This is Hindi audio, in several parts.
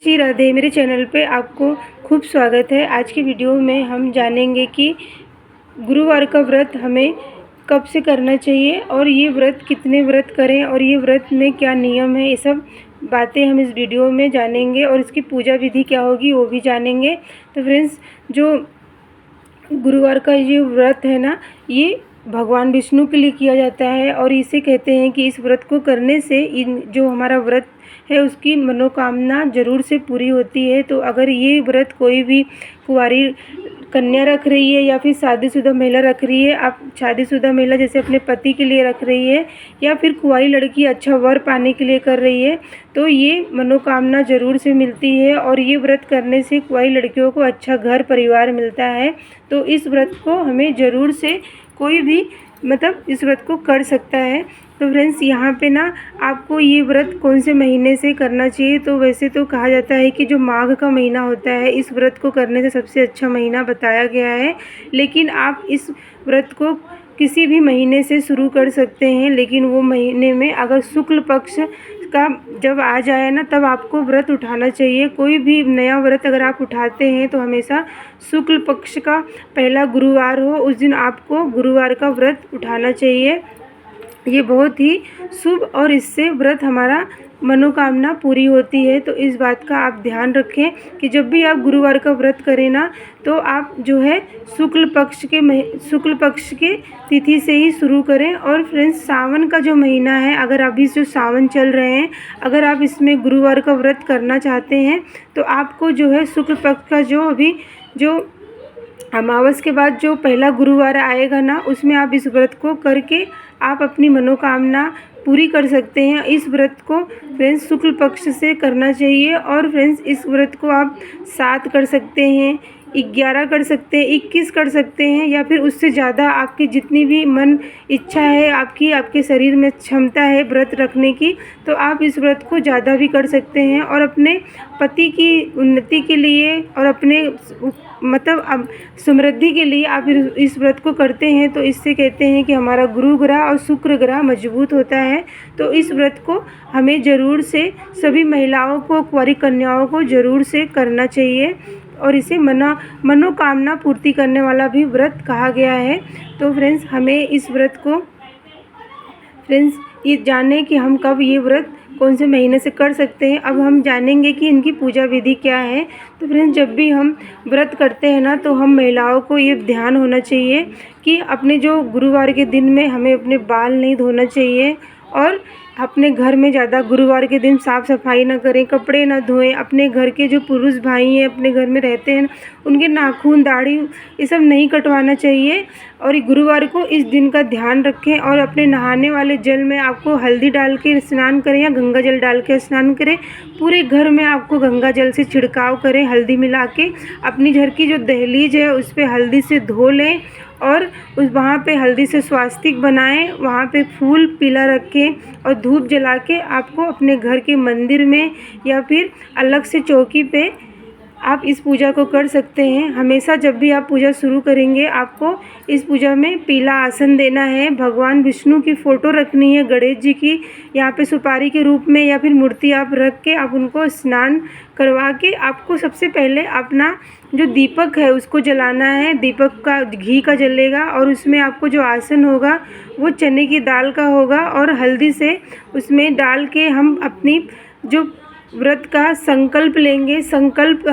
जी राधे, मेरे चैनल पे आपको खूब स्वागत है। आज की वीडियो में हम जानेंगे कि गुरुवार का व्रत हमें कब से करना चाहिए और ये व्रत कितने व्रत करें और ये व्रत में क्या नियम है, ये सब बातें हम इस वीडियो में जानेंगे और इसकी पूजा विधि क्या होगी वो भी जानेंगे। तो फ्रेंड्स, जो गुरुवार का ये व्रत है ना, ये भगवान विष्णु के लिए किया जाता है और इसे कहते हैं कि इस व्रत को करने से इन जो हमारा व्रत है उसकी मनोकामना ज़रूर से पूरी होती है। तो अगर ये व्रत कोई भी कुंवारी कन्या रख रही है या फिर शादीशुदा महिला रख रही है, आप शादीशुदा महिला जैसे अपने पति के लिए रख रही है या फिर कुंवारी लड़की अच्छा वर पाने के लिए कर रही है, तो ये मनोकामना ज़रूर से मिलती है और ये व्रत करने से कुंवारी लड़कियों को अच्छा घर परिवार मिलता है। तो इस व्रत को हमें ज़रूर से कोई भी इस व्रत को कर सकता है। तो फ्रेंड्स, यहाँ पे ना आपको ये व्रत कौन से महीने से करना चाहिए, तो वैसे तो कहा जाता है कि जो माघ का महीना होता है इस व्रत को करने से सबसे अच्छा महीना बताया गया है। लेकिन आप इस व्रत को किसी भी महीने से शुरू कर सकते हैं, लेकिन वो महीने में अगर शुक्ल पक्ष का जब आ जाए ना तब आपको व्रत उठाना चाहिए। कोई भी नया व्रत अगर आप उठाते हैं तो हमेशा शुक्ल पक्ष का पहला गुरुवार हो उस दिन आपको गुरुवार का व्रत उठाना चाहिए। ये बहुत ही शुभ और इससे व्रत हमारा मनोकामना पूरी होती है। तो इस बात का आप ध्यान रखें कि जब भी आप गुरुवार का व्रत करें ना तो आप जो है शुक्ल पक्ष के तिथि से ही शुरू करें। और फ्रेंड्स, सावन का जो महीना है, अगर अभी जो सावन चल रहे हैं, अगर आप इसमें गुरुवार का व्रत करना चाहते हैं तो आपको जो है शुक्ल पक्ष का जो अमावस के बाद जो पहला गुरुवार आएगा ना, उसमें आप इस व्रत को करके आप अपनी मनोकामना पूरी कर सकते हैं। इस व्रत को फ्रेंड्स शुक्ल पक्ष से करना चाहिए और फ्रेंड्स इस व्रत को आप 7 कर सकते हैं, 11 कर सकते हैं, 21 कर सकते हैं या फिर उससे ज़्यादा आपकी जितनी भी मन इच्छा है, आपके शरीर में क्षमता है व्रत रखने की, तो आप इस व्रत को ज़्यादा भी कर सकते हैं। और अपने पति की उन्नति के लिए और अपने अब समृद्धि के लिए आप इस व्रत को करते हैं, तो इससे कहते हैं कि हमारा गुरु ग्रह और शुक्र ग्रह मजबूत होता है। तो इस व्रत को हमें ज़रूर से सभी महिलाओं को, कुंवारी कन्याओं को ज़रूर से करना चाहिए और इसे मनोकामना पूर्ति करने वाला भी व्रत कहा गया है। तो फ्रेंड्स, हमें इस व्रत को ये जाने कि हम कब ये व्रत कौन से महीने से कर सकते हैं। अब हम जानेंगे कि इनकी पूजा विधि क्या है। तो फ्रेंड्स, जब भी हम व्रत करते हैं ना तो हम महिलाओं को ये ध्यान होना चाहिए कि अपने जो गुरुवार के दिन में हमें अपने बाल नहीं धोना चाहिए और अपने घर में ज़्यादा गुरुवार के दिन साफ़ सफाई ना करें, कपड़े ना धोएं। अपने घर के जो पुरुष भाई हैं अपने घर में रहते हैं उनके नाखून, दाढ़ी ये सब नहीं कटवाना चाहिए। और गुरुवार को इस दिन का ध्यान रखें और अपने नहाने वाले जल में आपको हल्दी डाल के स्नान करें या गंगा जल डाल के स्नान करें। पूरे घर में आपको गंगा जल से छिड़काव करें हल्दी मिला के। अपनी घर की जो दहलीज है उस पर हल्दी से धो लें और वहाँ पे हल्दी से स्वास्तिक बनाएं, वहाँ पे फूल पीला रखें और धूप जला के आपको अपने घर के मंदिर में या फिर अलग से चौकी पे आप इस पूजा को कर सकते हैं। हमेशा जब भी आप पूजा शुरू करेंगे आपको इस पूजा में पीला आसन देना है, भगवान विष्णु की फ़ोटो रखनी है, गणेश जी की यहाँ पे सुपारी के रूप में या फिर मूर्ति आप रख के आप उनको स्नान करवा के आपको सबसे पहले अपना जो दीपक है उसको जलाना है। दीपक का घी का जलेगा और उसमें आपको जो आसन होगा वो चने की दाल का होगा और हल्दी से उसमें डाल के हम अपनी जो व्रत का संकल्प लेंगे। संकल्प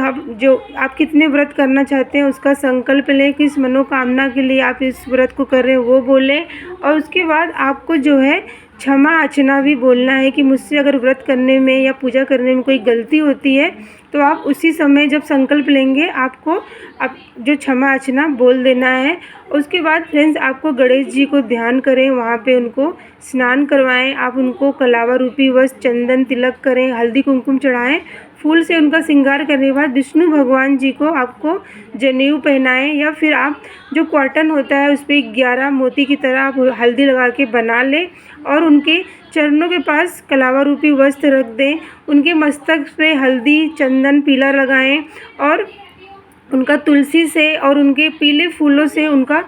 जो आप कितने व्रत करना चाहते हैं उसका संकल्प लें, किस मनोकामना के लिए आप इस व्रत को कर रहे हैं वो बोलें। और उसके बाद आपको जो है क्षमा याचना भी बोलना है कि मुझसे अगर व्रत करने में या पूजा करने में कोई गलती होती है तो आप उसी समय जब संकल्प लेंगे आपको आप जो क्षमा याचना बोल देना है। उसके बाद फ्रेंड्स, आपको गणेश जी को ध्यान करें, वहाँ पे उनको स्नान करवाएं, आप उनको कलावा रूपी वस्त्र, चंदन तिलक करें, हल्दी कुमकुम चढ़ाएं, फूल से उनका श्रृंगार करने के बाद विष्णु भगवान जी को आपको जनेऊ पहनाएं या फिर आप जो कॉटन होता है उस पर 11 मोती की तरह आप हल्दी लगा के बना लें और उनके चरणों के पास कलावा रूपी वस्त्र रख दें। उनके मस्तक पे हल्दी, चंदन, पीला लगाएं और उनका तुलसी से और उनके पीले फूलों से उनका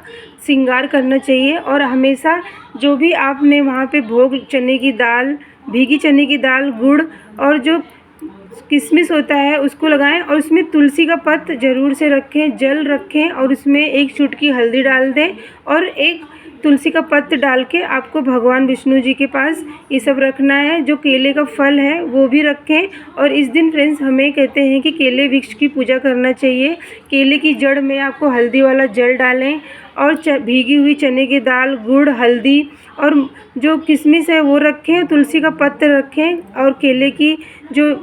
श्रृंगार करना चाहिए। और हमेशा जो भी आपने वहाँ पे भोग, चने की दाल, भीगी चने की दाल, गुड़ और जो किशमिश होता है उसको लगाएं और उसमें तुलसी का पत्त ज़रूर से रखें, जल रखें और उसमें 1 चुटकी हल्दी डाल दें और 1 तुलसी का पत्त डाल के आपको भगवान विष्णु जी के पास ये सब रखना है। जो केले का फल है वो भी रखें और इस दिन फ्रेंड्स हमें कहते हैं कि केले वृक्ष की पूजा करना चाहिए। केले की जड़ में आपको हल्दी वाला जल डालें और भीगी हुई चने की दाल, गुड़, हल्दी और जो किशमिश है वो रखें, तुलसी का पत्त रखें और केले की जो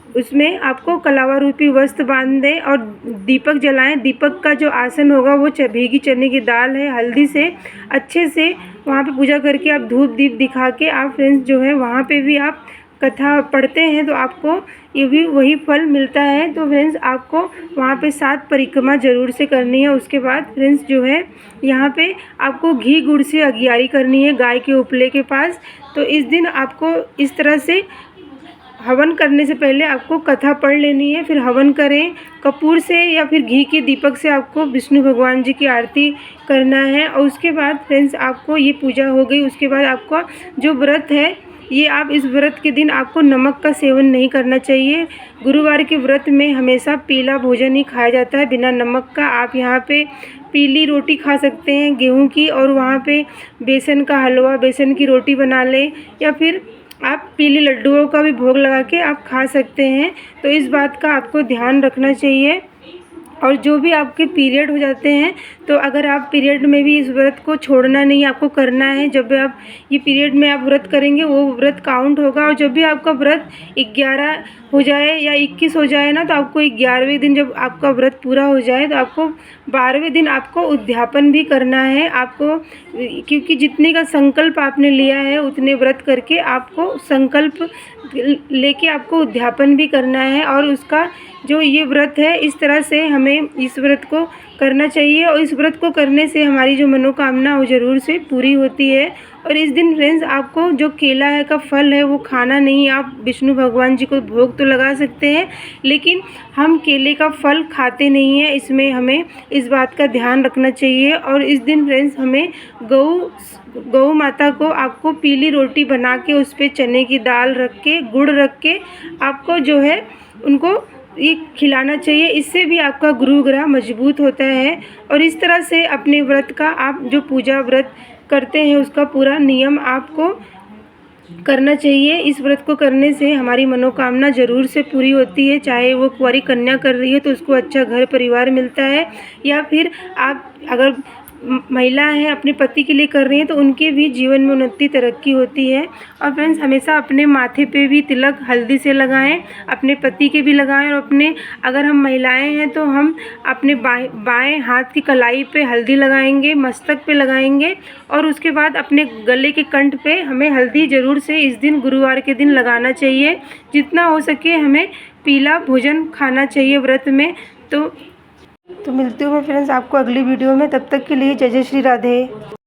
उसमें आपको कलावा रूपी वस्त्र बांध दें और दीपक जलाएं। दीपक का जो आसन होगा वो भीगी चने की दाल है, हल्दी से अच्छे से वहाँ पे पूजा करके आप धूप दीप दिखा के आप फ्रेंड्स जो है वहाँ पे भी आप कथा पढ़ते हैं तो आपको ये भी वही फल मिलता है। तो फ्रेंड्स आपको वहाँ पे 7 परिक्रमा ज़रूर से करनी है। उसके बाद फ्रेंड्स जो है यहाँ पे आपको घी गुड़ से अगियारी करनी है गाय के उपले के पास। तो इस दिन आपको इस तरह से हवन करने से पहले आपको कथा पढ़ लेनी है, फिर हवन करें। कपूर से या फिर घी के दीपक से आपको विष्णु भगवान जी की आरती करना है और उसके बाद फ्रेंड्स आपको ये पूजा हो गई। उसके बाद आपका जो व्रत है ये आप इस व्रत के दिन आपको नमक का सेवन नहीं करना चाहिए। गुरुवार के व्रत में हमेशा पीला भोजन ही खाया जाता है बिना नमक का। आप यहाँ पे पीली रोटी खा सकते हैं गेहूं की और वहाँ पे बेसन का हलवा, बेसन की रोटी बना लें या फिर आप पीले लड्डुओं का भी भोग लगा के आप खा सकते हैं। तो इस बात का आपको ध्यान रखना चाहिए। और जो भी आपके पीरियड हो जाते हैं तो अगर आप पीरियड में भी इस व्रत को छोड़ना नहीं, आपको करना है। जब भी आप ये पीरियड में आप व्रत करेंगे वो व्रत काउंट होगा और जब भी आपका व्रत 11 हो जाए या 21 हो जाए ना तो आपको 11वें दिन जब आपका व्रत पूरा हो जाए तो आपको 12वें दिन आपको उद्यापन भी करना है। आपको क्योंकि जितने का संकल्प आपने लिया है उतने व्रत करके आपको संकल्प लेके आपको उद्यापन भी करना है। और उसका जो ये व्रत है इस तरह से हमें इस व्रत को करना चाहिए और इस व्रत को करने से हमारी जो मनोकामना वो ज़रूर से पूरी होती है। और इस दिन फ्रेंड्स आपको जो केला है का फल है वो खाना नहीं। आप विष्णु भगवान जी को भोग तो लगा सकते हैं लेकिन हम केले का फल खाते नहीं हैं, इसमें हमें इस बात का ध्यान रखना चाहिए। और इस दिन फ्रेंड्स हमें गौ माता को आपको पीली रोटी बना के उस पर चने की दाल रख के, गुड़ रख के आपको जो है उनको ये खिलाना चाहिए। इससे भी आपका गुरु ग्रह मजबूत होता है। और इस तरह से अपने व्रत का आप जो पूजा व्रत करते हैं उसका पूरा नियम आपको करना चाहिए। इस व्रत को करने से हमारी मनोकामना ज़रूर से पूरी होती है। चाहे वो कुंवारी कन्या कर रही है तो उसको अच्छा घर परिवार मिलता है या फिर आप अगर महिला हैं अपने पति के लिए कर रही हैं तो उनके भी जीवन में उन्नति तरक्की होती है। और फ्रेंड्स हमेशा अपने माथे पे भी तिलक हल्दी से लगाएं, अपने पति के भी लगाएं और अपने अगर हम महिलाएं हैं तो हम अपने बाएं हाथ की कलाई पे हल्दी लगाएंगे, मस्तक पे लगाएंगे और उसके बाद अपने गले के कंठ पे हमें हल्दी ज़रूर से इस दिन गुरुवार के दिन लगाना चाहिए। जितना हो सके हमें पीला भोजन खाना चाहिए व्रत में। तो मिलती हूँ मैं फ्रेंड्स आपको अगली वीडियो में। तब तक के लिए जय जय श्री राधे।